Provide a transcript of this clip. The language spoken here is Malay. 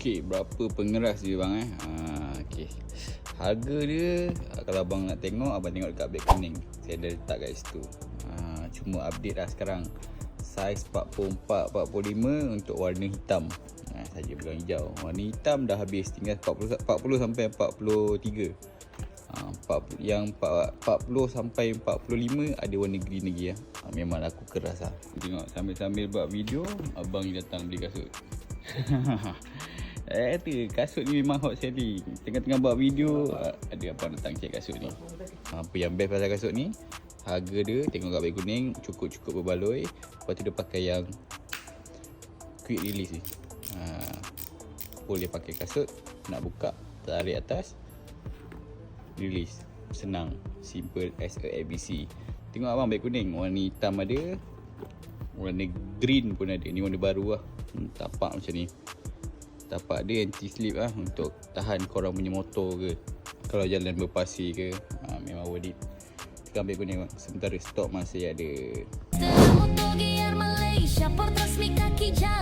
Okey, berapa pengeras dia bang okey. Harga dia kalau abang nak tengok, abang tengok dekat beg kuning. Saya dah letak kat situ. Cuma update lah sekarang. Saiz 44, 45 untuk warna hitam. Saja belum hijau. Warna hitam dah habis, tinggal 40 sampai 43. Yang 40 sampai 45 ada warna green lagi memang aku keras lah. Tengok sambil-sambil buat video, abang ni datang beli kasut. Kata kasut ni memang hot selling. Tengah-tengah buat video, ada abang datang check kasut ni. Apa yang best pasal kasut ni, harga dia tengok kat beg kuning, cukup-cukup berbaloi. Lepas tu dia pakai yang quick release ni. Boleh pakai kasut, nak buka, tarik atas, release. Senang, simple as a ABC. Tengok abang beg kuning, warna hitam ada, warna green pun ada. Ni warna baru lah. Tapak macam ni. Tapak dia anti-slip lah, untuk tahan korang punya motor ke, kalau jalan berpasir ke. Memang worth it. Tekan beg kuning bang. Sementara stok masih ada. Motor gear Malaysia, Port Resmi kaki jauh.